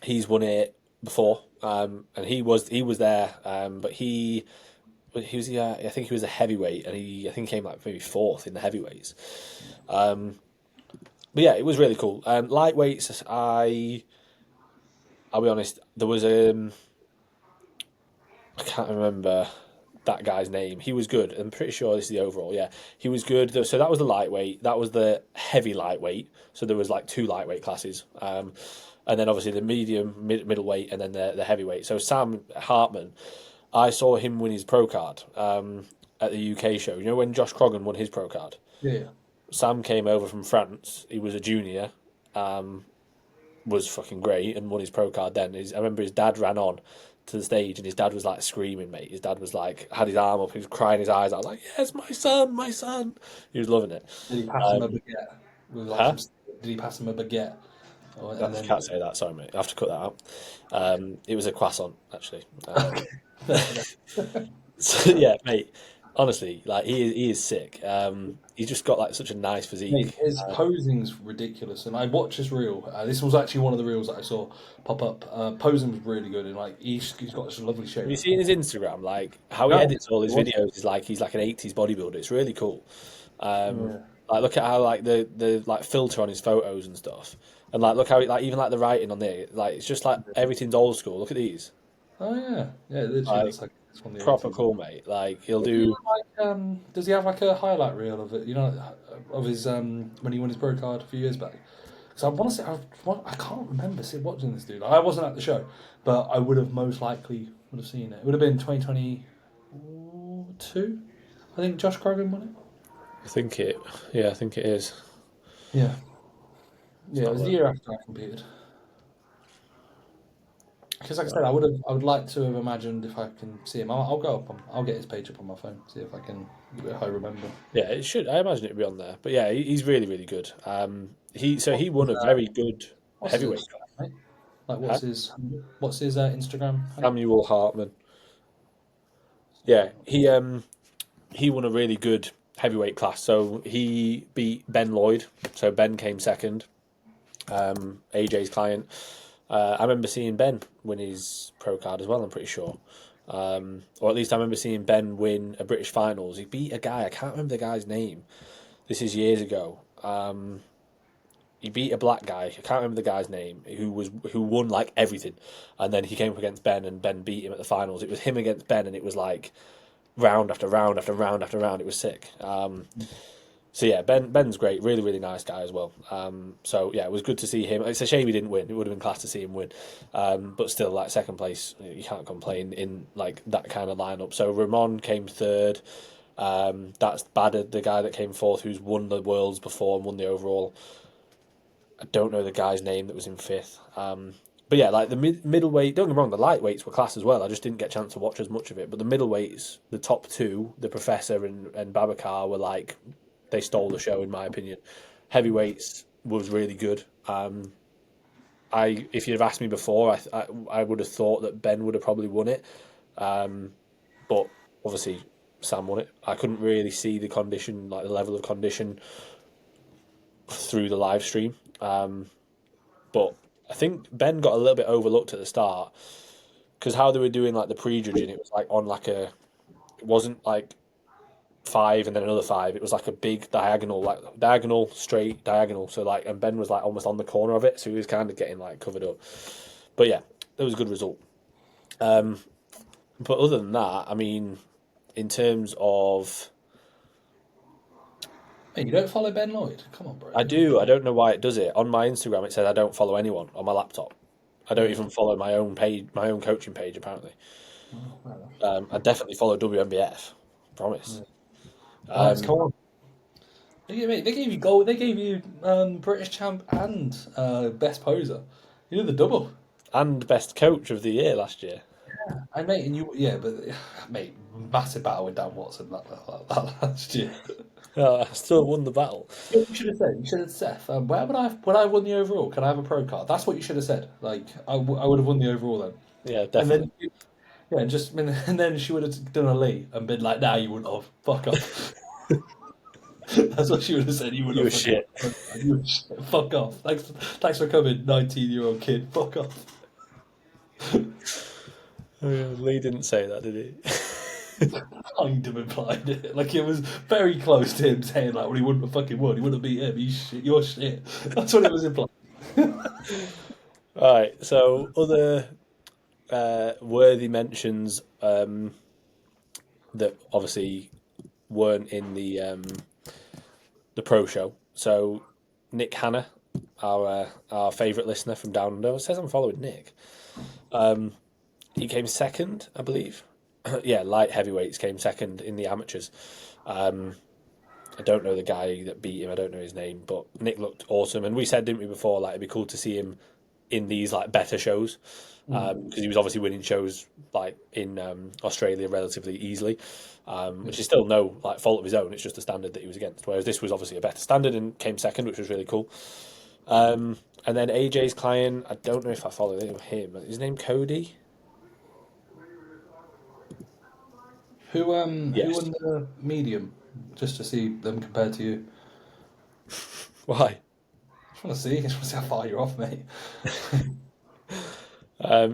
[SPEAKER 1] He's won it before, and he was there, but he was I think he was a heavyweight, and I think came like maybe fourth in the heavyweights. But yeah, it was really cool. Lightweights, I'll be honest, there was I can't remember that guy's name. He was good. I'm pretty sure this is the overall. Yeah, he was good. So that was the lightweight. That was the heavy lightweight. So there was like two lightweight classes, and then obviously the medium, middleweight, and then the heavyweight. So Sam Hartman, I saw him win his pro card at the UK show. You know when Josh Croggan won his pro card?
[SPEAKER 2] yeah.
[SPEAKER 1] Sam came over from France. He was a junior, was fucking great, and won his pro card then. I remember his dad ran on to the stage, and his dad was like screaming, mate. His dad was like, had his arm up, he was crying his eyes out, like, yes, my son, my son. He was loving it.
[SPEAKER 2] Did he pass him a baguette? With like
[SPEAKER 1] Huh?
[SPEAKER 2] did he pass him a baguette?
[SPEAKER 1] I
[SPEAKER 2] And then
[SPEAKER 1] can't say that, sorry, mate. I have to cut that out. It was a croissant, actually. So, yeah, mate. Honestly, like he is sick. He's just got like such a nice
[SPEAKER 2] Mate,
[SPEAKER 1] physique.
[SPEAKER 2] his posing's ridiculous, and I watched this reel. This was actually one of the reels that I saw pop up. Posing was really good, and like he's got such a lovely
[SPEAKER 1] Have
[SPEAKER 2] shape.
[SPEAKER 1] you seen his Instagram? Like how he
[SPEAKER 2] No,
[SPEAKER 1] edits all his
[SPEAKER 2] what?
[SPEAKER 1] videos is like he's like an 80s bodybuilder. It's really cool. Um,
[SPEAKER 2] Yeah.
[SPEAKER 1] like look at how like the like filter on his photos and stuff, and like look how like even like the writing on there, like it's just like everything's old school. Look at these,
[SPEAKER 2] Oh yeah, yeah. Literally,
[SPEAKER 1] like
[SPEAKER 2] that's like it's from the
[SPEAKER 1] proper
[SPEAKER 2] eighties.
[SPEAKER 1] cool, mate. Like he'll
[SPEAKER 2] Does he
[SPEAKER 1] do.
[SPEAKER 2] have like does he have like a highlight reel of it? You know, of his when he won his pro card a few years back. Because I want to say I can't remember watching this dude. I wasn't at the show, but I would have most likely would have seen it. It would have been 2022. I think Josh Krogan won it.
[SPEAKER 1] I think it. Yeah, I think it is.
[SPEAKER 2] Yeah,
[SPEAKER 1] It's
[SPEAKER 2] yeah. It
[SPEAKER 1] not
[SPEAKER 2] was the
[SPEAKER 1] working.
[SPEAKER 2] year after I competed. Because, like I said, I would like to have imagined if I can see him. I'll go up. I'll get his page up on my phone. See if I remember.
[SPEAKER 1] Yeah, it should. I imagine it'd be on there. But yeah, he's really really good.
[SPEAKER 2] What,
[SPEAKER 1] He won a very good
[SPEAKER 2] what's his
[SPEAKER 1] heavyweight.
[SPEAKER 2] Instagram, mate? Like,
[SPEAKER 1] Huh?
[SPEAKER 2] what's his Instagram handle?
[SPEAKER 1] Samuel Hartman. Yeah, he won a really good heavyweight class. So he beat Ben Lloyd. So Ben came second. AJ's client. I remember seeing Ben win his pro card as well. I'm pretty sure, or at least I remember seeing Ben win a British finals. He beat a guy. I can't remember the guy's name. This is years ago. He beat a black guy. I can't remember the guy's name who won like everything, and then he came up against Ben and Ben beat him at the finals. It was him against Ben, and it was like round after round after round after round. It was sick. So yeah, Ben's great, really really nice guy as well. So yeah, it was good to see him. It's a shame he didn't win. It would have been class to see him win, but still, like second place, you can't complain in like that kind of lineup. So Ramon came third. That's Badder, the guy that came fourth, who's won the worlds before and won the overall. I don't know the guy's name that was in fifth. But yeah, like the middleweight. Don't get me wrong, the lightweights were class as well. I just didn't get a chance to watch as much of it. But the middleweights, the top two, the Professor and Babacar, were like they stole the show in my opinion. Heavyweights was really good. If you'd have asked me before, I would have thought that Ben would have probably won it. But obviously Sam won it. I couldn't really see the condition, like the level of condition, through the live stream. But I think Ben got a little bit overlooked at the start because how they were doing like the pre-judging, it was like on like it wasn't like five and then another five. It was like a big diagonal, like diagonal, straight, diagonal. So like, and Ben was like almost on the corner of it, so he was kind of getting like covered up. But yeah, it was a good result. But other than that, I mean, in terms of,
[SPEAKER 2] Hey, you don't follow Ben Lloyd? Come on, bro.
[SPEAKER 1] I do. I don't know why it does it. On my Instagram, it says I don't follow anyone on my laptop. I don't even follow my own page, my own coaching page. Apparently,
[SPEAKER 2] Oh, fair enough.
[SPEAKER 1] I definitely follow WNBF. Promise.
[SPEAKER 2] Alex,
[SPEAKER 1] Um,
[SPEAKER 2] come on. They gave you gold. They gave you British champ and best poser. You did the double.
[SPEAKER 1] and best coach of the year last year.
[SPEAKER 2] And mate, and you but mate, massive battle with Dan Watson that last year.
[SPEAKER 1] I still won the battle.
[SPEAKER 2] You should have said. You should have said, Seth. Where would I when I won the overall? Can I have a pro card? That's what you should have said. Like I would have won the overall then.
[SPEAKER 1] Yeah,
[SPEAKER 2] And
[SPEAKER 1] definitely.
[SPEAKER 2] then yeah, and then she would have done a Lee and been like, "Nah, you wouldn't have. Fuck off." That's what she would have said. You
[SPEAKER 1] You
[SPEAKER 2] wouldn't
[SPEAKER 1] were
[SPEAKER 2] have fucking.
[SPEAKER 1] shit.
[SPEAKER 2] You were shit. Fuck off. Thanks for coming, 19-year-old kid. Fuck off.
[SPEAKER 1] Oh, yeah, Lee didn't say that, did he?
[SPEAKER 2] Kind of implied it. Like it was very close to him saying like, "Well, he wouldn't have fucking won. He wouldn't have beat him. He's shit. You're shit." That's what it was implied.
[SPEAKER 1] All right. So other worthy mentions that obviously weren't in the pro show. So Nick Hanna, our favourite listener from Down Under, it says I'm following Nick. He came second, I believe. Yeah, light heavyweights came second in the amateurs. I don't know the guy that beat him. I don't know his name, but Nick looked awesome. And we said, didn't we, before, like it'd be cool to see him in these like better shows because he was obviously winning shows like in Australia relatively easily, which is still no like fault of his own. It's just the standard that he was against. Whereas this was obviously a better standard and came second, which was really cool. And then AJ's client, I don't know if I follow him. Is his name Cody?
[SPEAKER 2] Who
[SPEAKER 1] Yes.
[SPEAKER 2] won the medium? Just to see them compared to you.
[SPEAKER 1] Why?
[SPEAKER 2] I just want to see how far you're off, mate.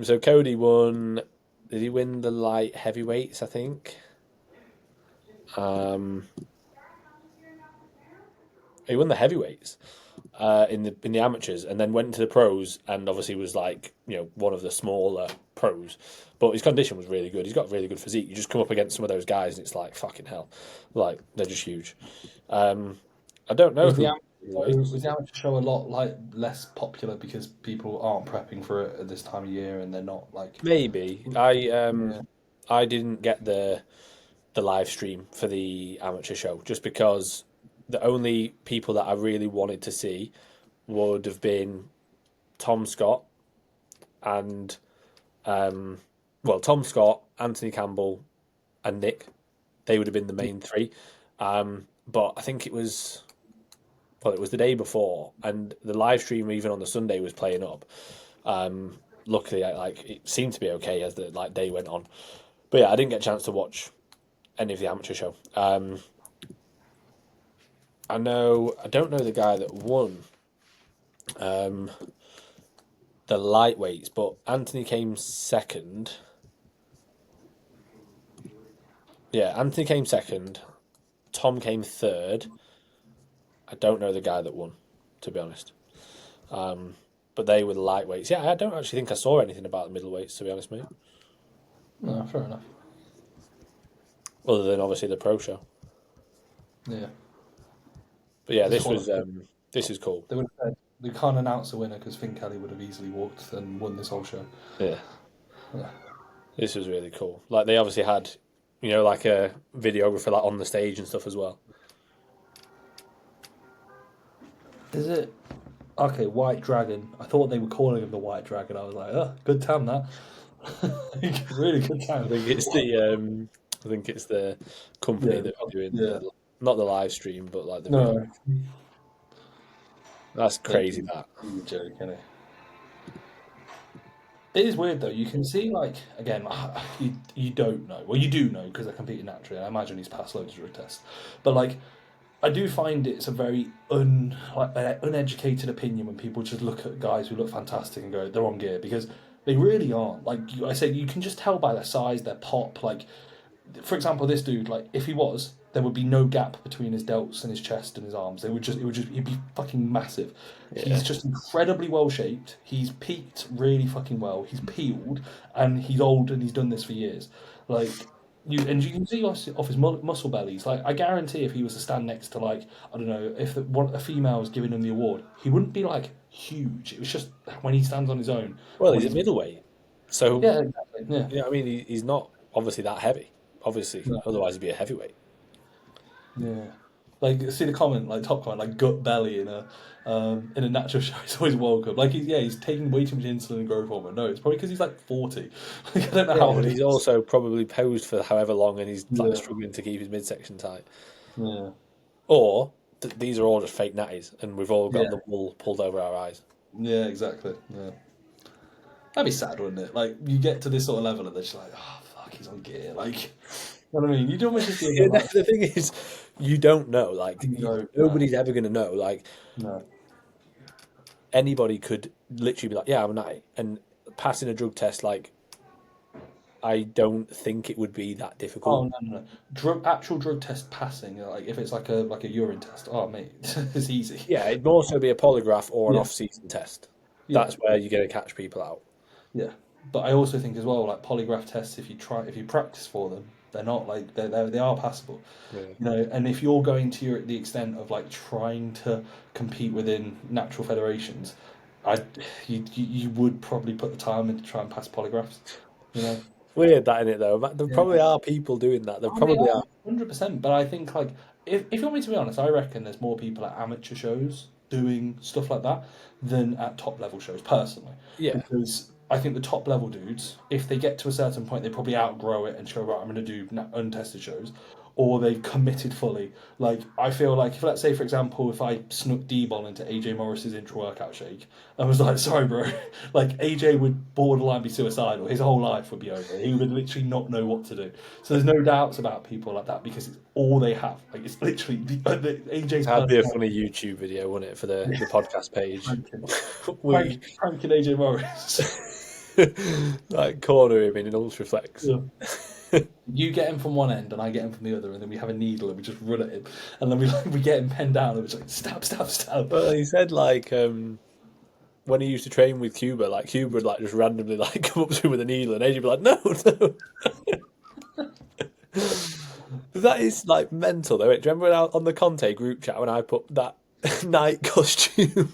[SPEAKER 1] So Cody won. Did he win the light heavyweights? I think. Um, he won the heavyweights in the amateurs, and then went into the pros, and obviously was like one of the smaller pros, but his condition was really good. He's got really good physique. You just come up against some of those guys, and it's like fucking hell, like they're just huge. I don't know
[SPEAKER 2] Was the
[SPEAKER 1] who.
[SPEAKER 2] amateur was the amateur show a lot like less popular because people aren't prepping for it at this time of year and they're not like
[SPEAKER 1] Maybe
[SPEAKER 2] yeah.
[SPEAKER 1] I didn't get the live stream for the amateur show just because the only people that I really wanted to see would have been Tom Scott and Tom Scott, Anthony Campbell, and Nick. They would have been the main three. But I think it was the day before, and the live stream even on the Sunday was playing up. Luckily, it seemed to be okay as the day went on. But yeah, I didn't get a chance to watch any of the amateur show. I don't know the guy that won the lightweights, but Anthony came second. Yeah, Anthony came second. Tom came third. I don't know the guy that won, to be honest. But they were the lightweights. Yeah, I don't actually think I saw anything about the middleweights, to be honest, mate.
[SPEAKER 2] No, fair enough.
[SPEAKER 1] Other than obviously the pro show.
[SPEAKER 2] Yeah.
[SPEAKER 1] But yeah, this is cool.
[SPEAKER 2] They would have said they can't announce a winner because Finn Kelly would have easily walked and won this whole show.
[SPEAKER 1] Yeah,
[SPEAKER 2] Yeah.
[SPEAKER 1] this was really cool. Like they obviously had, like a videographer on the stage and stuff as well.
[SPEAKER 2] Is it okay? White Dragon. I thought they were calling him the White Dragon. I was like, oh, good time that. Really good time.
[SPEAKER 1] I think it's the company
[SPEAKER 2] Yeah,
[SPEAKER 1] that are doing
[SPEAKER 2] yeah.
[SPEAKER 1] not the live stream, but like the video.
[SPEAKER 2] No,
[SPEAKER 1] That's crazy. That
[SPEAKER 2] he's a joke, isn't he? It is weird though. You can see, like, again, you don't know. Well, you do know because they're competing naturally. I imagine he's passed loads of drug tests, but like, I do find it's a very uneducated opinion when people just look at guys who look fantastic and go they're on gear because they really aren't. Like I said, you can just tell by their size, their pop. Like, for example, this dude, like, if he was, there would be no gap between his delts and his chest and his arms. He'd be fucking massive.
[SPEAKER 1] yeah.
[SPEAKER 2] He's just incredibly well shaped. He's peaked really fucking well. He's peeled, and he's old, and he's done this for years. Like, you can see off his muscle bellies. Like, I guarantee, if he was to stand next to, like, I don't know, if a female was giving him the award, he wouldn't be like huge. It was just when he stands on his own.
[SPEAKER 1] Well, he's a middleweight, so
[SPEAKER 2] Yeah, exactly. Yeah.
[SPEAKER 1] I mean, he's not obviously that heavy. Obviously,
[SPEAKER 2] No.
[SPEAKER 1] otherwise he'd be a heavyweight.
[SPEAKER 2] Yeah, like see the comment, like top comment, like gut belly in a natural show. It's always welcome. Like he's taking way too much insulin and growth hormone. No, it's probably because he's like 40. Like, I don't know how old
[SPEAKER 1] And
[SPEAKER 2] he
[SPEAKER 1] he's
[SPEAKER 2] is.
[SPEAKER 1] also probably posed for however long, and he's
[SPEAKER 2] Yeah,
[SPEAKER 1] struggling to keep his midsection tight.
[SPEAKER 2] yeah,
[SPEAKER 1] Or these are all just fake natties, and we've all got
[SPEAKER 2] yeah,
[SPEAKER 1] the wool pulled over our eyes.
[SPEAKER 2] yeah. Exactly. Yeah, that'd be sad, wouldn't it? Like you get to this sort of level, and they're just like, oh fuck, he's on gear. Like, you know what I mean? You'd almost just be a bit like,
[SPEAKER 1] The thing is, you don't know. Like
[SPEAKER 2] no,
[SPEAKER 1] nobody's ever going to know. Like
[SPEAKER 2] no.
[SPEAKER 1] anybody could literally be like, "Yeah, I'm a natty," and passing a drug test. Like I don't think it would be that
[SPEAKER 2] Oh
[SPEAKER 1] difficult.
[SPEAKER 2] no. Actual drug test passing, like if it's like a urine test. Oh mate, it's easy.
[SPEAKER 1] Yeah, it'd also be a polygraph or an
[SPEAKER 2] Yeah,
[SPEAKER 1] off-season test.
[SPEAKER 2] yeah.
[SPEAKER 1] That's where you're going to catch people out.
[SPEAKER 2] Yeah, but I also think as well, like polygraph tests, if you practice for them, they're not like they are passable,
[SPEAKER 1] Yeah.
[SPEAKER 2] you know. And if you're going to the extent of like trying to compete within natural federations, you would probably put the time in to try and pass polygraphs, you know.
[SPEAKER 1] Weird that in it though. There
[SPEAKER 2] Yeah,
[SPEAKER 1] probably are people doing that. There
[SPEAKER 2] oh, they
[SPEAKER 1] probably
[SPEAKER 2] are
[SPEAKER 1] are.
[SPEAKER 2] 100%. But I think like if you want me to be honest, I reckon there's more people at amateur shows doing stuff like that than at top level shows personally,
[SPEAKER 1] Yeah.
[SPEAKER 2] because I think the top level dudes, if they get to a certain point, they probably outgrow it and just go, right, I'm going to do untested shows. or they've committed fully. Like, I feel like, if, let's say, for example, if I snuck D-Ball into AJ Morris's intra-workout shake, I was like, sorry, bro. Like, AJ would borderline be suicidal. His whole life would be over. He would literally not know what to do. So there's no doubts about people like that because it's all they have. Like, it's literally the AJ's
[SPEAKER 1] That'd be a
[SPEAKER 2] personality.
[SPEAKER 1] funny YouTube video, wouldn't it, for the podcast page?
[SPEAKER 2] Pranking,
[SPEAKER 1] We
[SPEAKER 2] pranking AJ Morris.
[SPEAKER 1] like corner him in an Ultraflex.
[SPEAKER 2] Yeah. You get him from one end and I get him from the other, and then we have a needle and we just run at him, and then we get him pinned down and we're just like stab, stab, stab.
[SPEAKER 1] But he said like when he used to train with Cuba, like Cuba would like just randomly like come up to him with a needle, and AJ would be like, no, no. That is like mental though. Do you remember when on the Conte group chat when I put that night costume?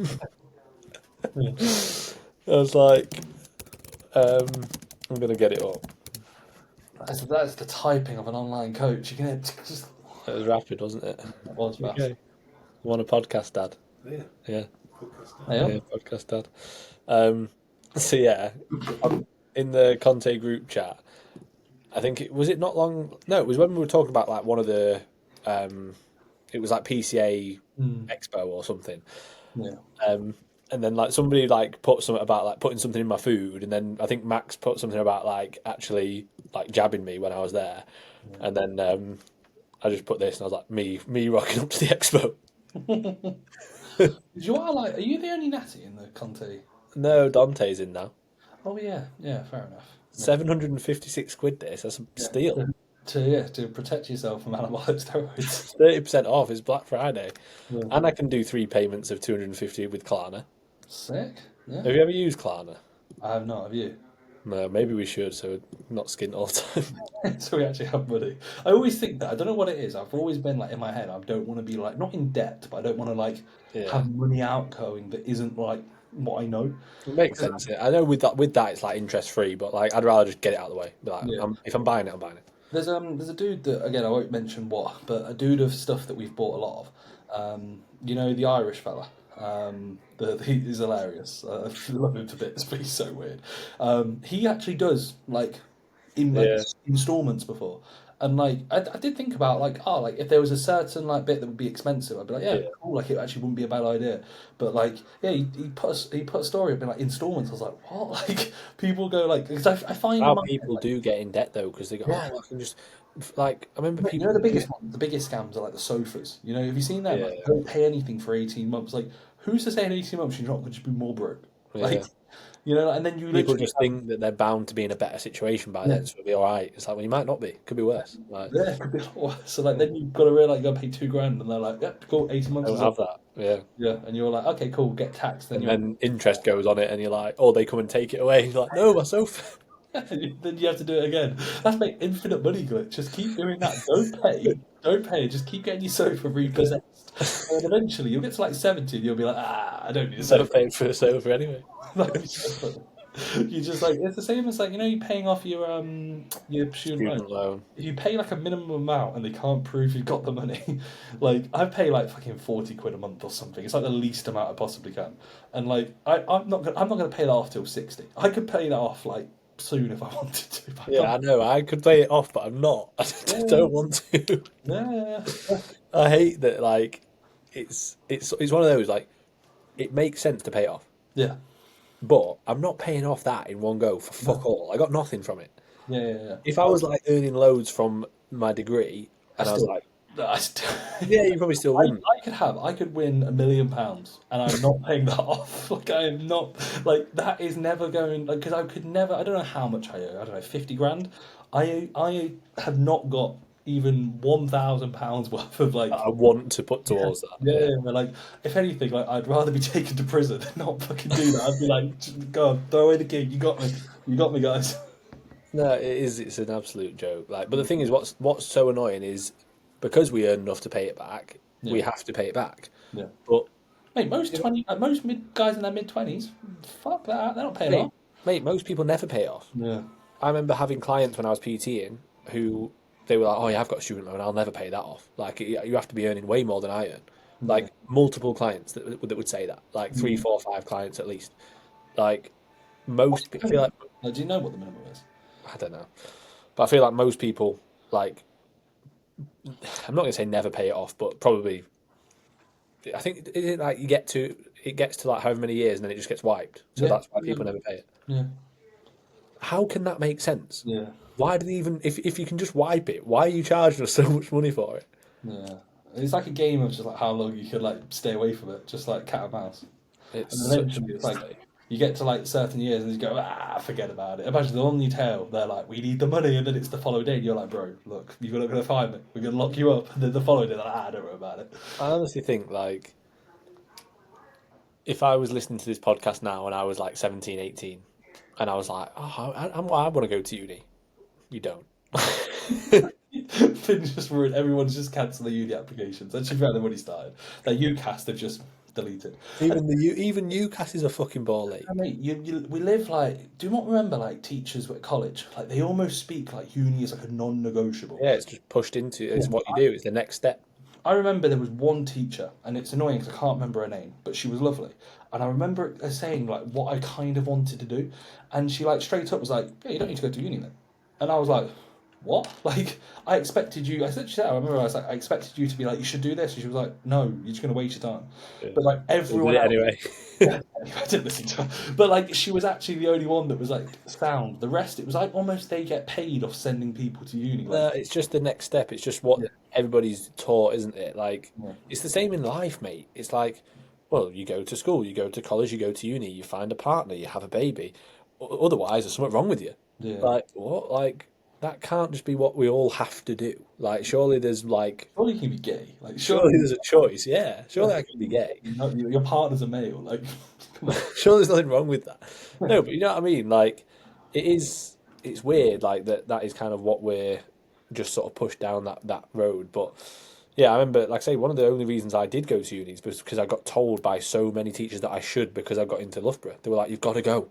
[SPEAKER 2] Yeah.
[SPEAKER 1] I was like, I'm gonna get it up.
[SPEAKER 2] That's the typing of an online coach. You can just.
[SPEAKER 1] It was rapid, wasn't it?
[SPEAKER 2] That was fast.
[SPEAKER 1] Okay. You want a podcast, Dad?
[SPEAKER 3] Yeah.
[SPEAKER 1] Yeah.
[SPEAKER 2] Yeah.
[SPEAKER 1] Podcast, Dad. So yeah, in the Conte group chat, I think it was not long. No, it was when we were talking about like one of the. It was like PCA Expo or something.
[SPEAKER 2] Yeah.
[SPEAKER 1] And then like somebody like put something about like putting something in my food, and then I think Max put something about like actually like jabbing me when I was there, and then I just put this, and I was like me rocking up to the expo.
[SPEAKER 2] You are like, are you the only natty in the Conte?
[SPEAKER 1] No, Dante's in now.
[SPEAKER 2] Oh yeah, yeah, fair enough. Yeah.
[SPEAKER 1] 756 quid. That's a steal.
[SPEAKER 2] To protect yourself from anabolic steroids.
[SPEAKER 1] 30% off. It's Black Friday,
[SPEAKER 2] Yeah.
[SPEAKER 1] and I can do 3 payments of 250 with Klarna.
[SPEAKER 2] Sick. Yeah.
[SPEAKER 1] Have you ever used Klarna?
[SPEAKER 2] I have not. Have you?
[SPEAKER 1] No, maybe we should, so we're not skint all the time.
[SPEAKER 2] So we actually have money. I always think that. I don't know what it is. I've always been like in my head. I don't want to be like not in debt, but I don't want to like have money outgoing that isn't like what I know.
[SPEAKER 1] It makes sense. Yeah. I know with that it's like interest free, but like I'd rather just get it out of the way. Be like,
[SPEAKER 2] Yeah.
[SPEAKER 1] if I'm buying it, I'm buying it.
[SPEAKER 2] There's a dude that, again, I won't mention what, but a dude of stuff that we've bought a lot of. You know, the Irish fella. He's hilarious. I love him to bits, but he's so weird. He actually does like installments before, and like I did think about like if there was a certain like bit that would be expensive, I'd be like cool, like it actually wouldn't be a bad idea. But like he put a story up in like installments. I was like, what? Like people go like, because I find
[SPEAKER 1] people do get in debt though because they go, I can just like I remember people.
[SPEAKER 2] You know the biggest scams are like the sofas. You know, have you seen them?
[SPEAKER 1] Yeah.
[SPEAKER 2] Like, don't pay anything for 18 months. Like, who's to say in 18 months you're not going to be more broke? Like, you know, and then you
[SPEAKER 1] people just think that they're bound to be in a better situation by then, so it'll be all right. It's like, well, you might not be. Could be worse. Like,
[SPEAKER 2] yeah, it could be a lot worse. So like, then you've got to realise you got to pay $2,000, and they're like, yeah, cool, 18 months.
[SPEAKER 1] don't have that. Yeah.
[SPEAKER 2] Yeah, and you're like, okay, cool, get taxed.
[SPEAKER 1] And then interest goes on it, and you're like, oh, they come and take it away. You're like, no, my sofa.
[SPEAKER 2] then you have to do it again. That's like infinite money glitch. Just keep doing that. Don't pay. Just keep getting your sofa repossessed. And eventually you'll get to like 70 and you'll be like, I don't need a sofa.
[SPEAKER 1] Instead of paying for a sofa anyway.
[SPEAKER 2] You just like, it's the same as like, you know, you're paying off your student
[SPEAKER 1] loan.
[SPEAKER 2] If you pay like a minimum amount and they can't prove you've got the money, like I pay like fucking 40 quid a month or something. It's like the least amount I possibly can. And like I'm not gonna pay that off till 60. I could pay that off like soon if I wanted to.
[SPEAKER 1] Yeah, I know. I could pay it off, but I'm not. I don't want to.
[SPEAKER 2] Yeah.
[SPEAKER 1] I hate that. Like, it's one of those like, it makes sense to pay it off.
[SPEAKER 2] Yeah.
[SPEAKER 1] But I'm not paying off that in one go for fuck all. I got nothing from it.
[SPEAKER 2] Yeah.
[SPEAKER 1] If I was like earning loads from my degree, and I was like, yeah, you probably still wouldn't.
[SPEAKER 2] I could win £1 million, and I'm not paying that off. Like I am not. Like that is never going. Like because I could never. I don't know how much I owe. I don't know, 50 grand. I have not got even £1,000 worth of like.
[SPEAKER 1] I want to put towards that.
[SPEAKER 2] Yeah. Like if anything, like I'd rather be taken to prison than not fucking do that. I'd be like, God, throw away the key. You got me, guys.
[SPEAKER 1] No, it is. It's an absolute joke. Like, but the thing is, what's so annoying is because we earn enough to pay it back, we have to pay it back.
[SPEAKER 2] Yeah.
[SPEAKER 1] But
[SPEAKER 2] mate, most guys in their mid-20s, fuck that. They're not paying off.
[SPEAKER 1] Mate, most people never pay off.
[SPEAKER 2] Yeah.
[SPEAKER 1] I remember having clients when I was PTing who they were like, "Oh, yeah, I've got a student loan. I'll never pay that off." Like, you have to be earning way more than I earn. Like multiple clients that would say that. Like 3, 4, 5 clients at least. Like most people. I feel like.
[SPEAKER 2] Do you know what the minimum is?
[SPEAKER 1] I don't know, but I feel like most people like I'm not going to say never pay it off, but probably. I think is it like it gets to like however many years and then it just gets wiped. So
[SPEAKER 2] Yeah,
[SPEAKER 1] that's why people never pay it.
[SPEAKER 2] yeah,
[SPEAKER 1] How can that make sense?
[SPEAKER 2] yeah,
[SPEAKER 1] Why do they even if you can just wipe it? Why are you charging us so much money for it?
[SPEAKER 2] yeah. It's like a game of just like how long you could like stay away from it, just like cat and mouse.
[SPEAKER 1] It's
[SPEAKER 2] And
[SPEAKER 1] such a
[SPEAKER 2] eventually, it's like
[SPEAKER 1] mistake.
[SPEAKER 2] you get to like certain years and you go, forget about it. Imagine they're on your tail. They're like, we need the money, and then it's the following day, and you're like, bro, look, you're not gonna find me. We're gonna lock you up. And then the following day, they're like, don't worry about it.
[SPEAKER 1] I honestly think like if I was listening to this podcast now and I was like 17, 18, and I was like, oh, I want to go to uni. You don't.
[SPEAKER 2] Finn's just ruined. Everyone's just cancelling the uni applications. That's just when he started. That UCAS they've just deleted.
[SPEAKER 1] Even UCAS is a fucking ball ache.
[SPEAKER 2] I mean, we live like. Do you not remember like teachers at college? Like they almost speak like uni is like a non-negotiable.
[SPEAKER 1] Yeah, it's just pushed into. It's
[SPEAKER 2] Yeah.
[SPEAKER 1] what you do. It's the next step.
[SPEAKER 2] I remember there was one teacher, and it's annoying because I can't remember her name, but she was lovely. And I remember her saying like what I kind of wanted to do, and she like straight up was like, "Yeah, you don't need to go to uni then." And I was like, "What?" Like I expected you. I said, she said, I remember I was like, "I expected you to be like, you should do this." And she was like, "No, you're just going to waste your time."
[SPEAKER 1] Yeah.
[SPEAKER 2] But like everyone else,
[SPEAKER 1] Anyway.
[SPEAKER 2] I didn't listen to her. But like she was actually the only one that was like sound. The rest, it was like almost they get paid off sending people to uni.
[SPEAKER 1] No,
[SPEAKER 2] Like,
[SPEAKER 1] it's just the next step. It's just what
[SPEAKER 2] yeah,
[SPEAKER 1] everybody's taught, isn't it? Like,
[SPEAKER 2] yeah,
[SPEAKER 1] it's the same in life, mate. It's like, well, you go to school, you go to college, you go to uni, you find a partner, you have a baby. Otherwise, there's something wrong with you.
[SPEAKER 2] yeah.
[SPEAKER 1] Like, what? Like, that can't just be what we all have to do. Like, surely there's like,
[SPEAKER 2] Surely you can be gay. Like,
[SPEAKER 1] surely
[SPEAKER 2] surely
[SPEAKER 1] there's a choice. Yeah, surely I can be gay.
[SPEAKER 2] your partner's a male. Like, come on.
[SPEAKER 1] Sure, there's nothing wrong with that. No, but you know what I mean. Like, it is. It's weird. Like that. That is kind of what we're just sort of pushed down that road. But yeah, I remember, like I say, one of the only reasons I did go to uni was because I got told by so many teachers that I should because I got into Loughborough. They were like, "You've got to go."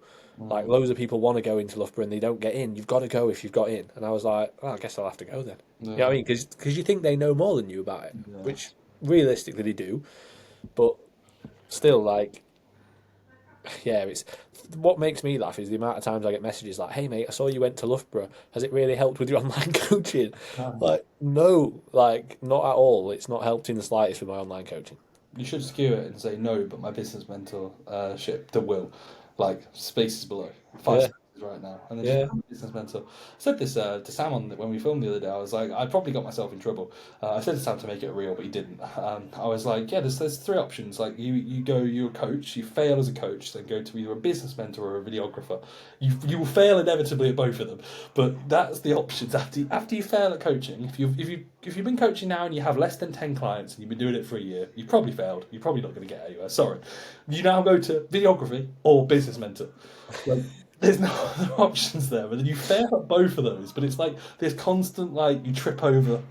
[SPEAKER 1] Like
[SPEAKER 2] Mm,
[SPEAKER 1] loads of people want to go into Loughborough and they don't get in. You've got to go if you've got in. And I was like, oh, I guess I'll have to go then. You know what I
[SPEAKER 2] yeah,
[SPEAKER 1] mean? Because you think they know more than you about it,
[SPEAKER 2] yeah.
[SPEAKER 1] which realistically they do. But still, like yeah, it's what makes me laugh is the amount of times I get messages like, "Hey mate, I saw you went to Loughborough. Has it really helped with your online coaching?"
[SPEAKER 2] No.
[SPEAKER 1] Like, no, like not at all. It's not helped in the slightest with my online coaching.
[SPEAKER 2] You should skew it and say no, but my business mentor ship to Will, like spaces below, five
[SPEAKER 1] Yeah,
[SPEAKER 2] spaces right now, and then just
[SPEAKER 1] yeah.
[SPEAKER 2] become a business mentor. I said this to Sam on when we filmed the other day. I was like, I probably got myself in trouble. I said to Sam to make it real, but he didn't. I was like, yeah, there's three options. Like you're a coach, you fail as a coach, then go to either a business mentor or a videographer. You will fail inevitably at both of them, but that's the options after you fail at coaching. If you've been coaching now and you have less than 10 clients and you've been doing it for a year, you've probably failed. You're probably not going to get anywhere. Sorry. You now go to videography or business mentor. Like, there's no other options there, but then you fail at both of those. But it's like this constant, like you trip over.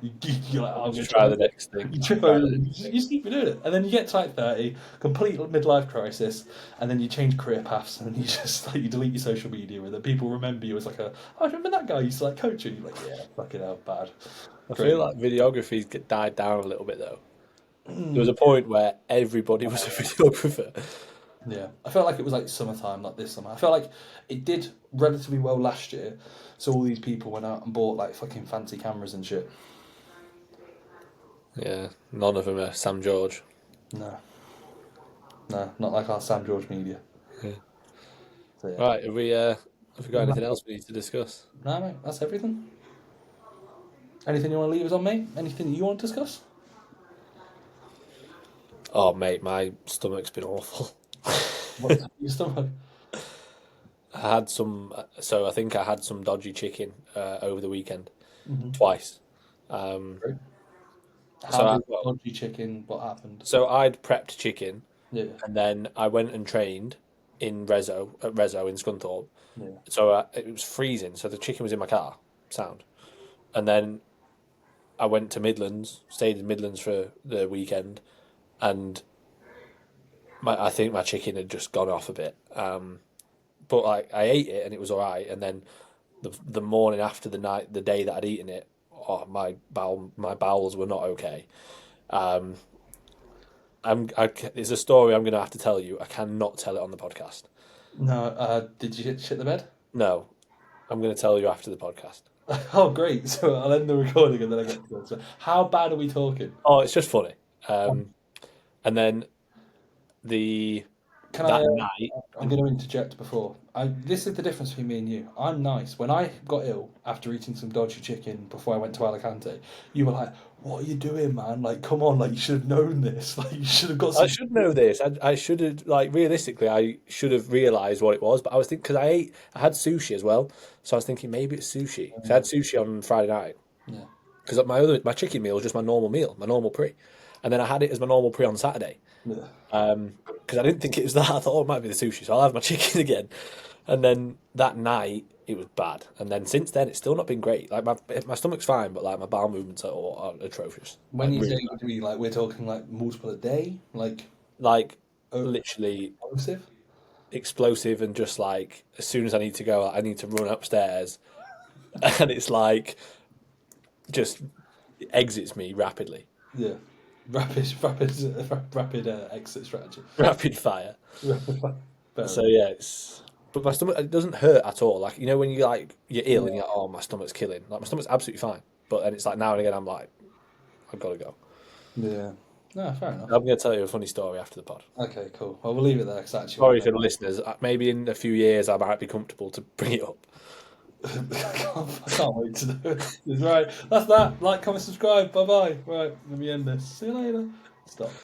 [SPEAKER 2] You're like, oh, I'm going
[SPEAKER 1] Just
[SPEAKER 2] to
[SPEAKER 1] try
[SPEAKER 2] try.
[SPEAKER 1] the next thing.
[SPEAKER 2] You trip
[SPEAKER 1] Try
[SPEAKER 2] over.
[SPEAKER 1] the
[SPEAKER 2] You
[SPEAKER 1] next thing.
[SPEAKER 2] just keep doing it, and then you get to like 30, complete midlife crisis, and then you change career paths, and you just like you delete your social media, and then people remember you as like oh, I remember that guy used to like coaching. You're like, yeah, fucking hell, bad.
[SPEAKER 1] I
[SPEAKER 2] Great.
[SPEAKER 1] feel like videography's died down a little bit though. There was a point where everybody was a videographer.
[SPEAKER 2] Yeah, I felt like it was like summertime, like this summer. I felt like it did relatively well last year, so all these people went out and bought like fucking fancy cameras and shit.
[SPEAKER 1] Yeah, none of them are Sam George.
[SPEAKER 2] No, no, not like our Sam George media.
[SPEAKER 1] Yeah.
[SPEAKER 2] So yeah,
[SPEAKER 1] Right, have we got anything else we need to discuss?
[SPEAKER 2] no, mate, that's everything. Anything you want to leave us on, mate? Anything you want to discuss?
[SPEAKER 1] Oh, mate, my stomach's been awful.
[SPEAKER 2] What's your stomach?
[SPEAKER 1] I had some, so I think I had some dodgy chicken over the weekend
[SPEAKER 2] Mm-hmm.
[SPEAKER 1] twice. Um,
[SPEAKER 2] Great.
[SPEAKER 1] so
[SPEAKER 2] How
[SPEAKER 1] I,
[SPEAKER 2] did
[SPEAKER 1] well,
[SPEAKER 2] dodgy chicken? What happened?
[SPEAKER 1] so I'd prepped chicken,
[SPEAKER 2] Yeah,
[SPEAKER 1] and then I went and trained in Rezo in Scunthorpe.
[SPEAKER 2] yeah.
[SPEAKER 1] So it was freezing, so the chicken was in my car, sound. And then I went to Midlands, stayed in Midlands for the weekend, and I think my chicken had just gone off a bit. But like I ate it and it was all right, and then the morning after the day that I'd eaten it, oh my bowels were not okay. Um, it's a story I'm going to have to tell you. I cannot tell it on the podcast.
[SPEAKER 2] No, did you shit the bed?
[SPEAKER 1] No, I'm going to tell you after the podcast.
[SPEAKER 2] Oh, great! So I'll end the recording and then I get to go. So how bad are we talking?
[SPEAKER 1] Oh, it's just funny. And then the
[SPEAKER 2] Can I?
[SPEAKER 1] that night,
[SPEAKER 2] I'm going to interject before. This is the difference between me and you. I'm nice. When I got ill after eating some dodgy chicken before I went to Alicante, you were like, "What are you doing, man? Like, come on! Like, you should have known this. Like, you should have got
[SPEAKER 1] I
[SPEAKER 2] some."
[SPEAKER 1] should know this. I should have like realistically, I should have realized what it was. But I was thinking because I had sushi as well, so I was thinking maybe it's sushi. So I had sushi on Friday night
[SPEAKER 2] Yeah.
[SPEAKER 1] because my chicken meal was just my normal meal, my normal pre, and then I had it as my normal pre on Saturday.
[SPEAKER 2] Yeah.
[SPEAKER 1] Because I didn't think it was that. I thought, oh, it might be the sushi, so I'll have my chicken again. And then that night, it was bad. And then since then, it's still not been great. Like my stomach's fine, but like my bowel movements are atrocious.
[SPEAKER 2] When
[SPEAKER 1] Like
[SPEAKER 2] you say
[SPEAKER 1] really bad.
[SPEAKER 2] we like, we're talking like multiple a day, like
[SPEAKER 1] Like
[SPEAKER 2] oh,
[SPEAKER 1] literally
[SPEAKER 2] explosive.
[SPEAKER 1] explosive, and just like as soon as I need to go, I need to run upstairs, and it's like just exits me rapidly,
[SPEAKER 2] Yeah. Rapid exit strategy.
[SPEAKER 1] rapid fire.
[SPEAKER 2] Fair
[SPEAKER 1] So
[SPEAKER 2] enough.
[SPEAKER 1] yeah, it's but my stomach it doesn't hurt at all. Like when you like you're ill and you're like, oh my stomach's killing. Like my stomach's absolutely fine. But then it's like now and again I'm like, I've got to go.
[SPEAKER 2] Yeah. No, fair enough.
[SPEAKER 1] I'm going to tell you a funny story after the pod.
[SPEAKER 2] Okay, cool. Well, we'll leave it there because actually,
[SPEAKER 1] Sorry for the listeners. Maybe in a few years I might be comfortable to bring it up.
[SPEAKER 2] I can't wait to do it. Right, that's that. Like, comment, subscribe. Bye bye. Right, let me end this. See you later. Stop.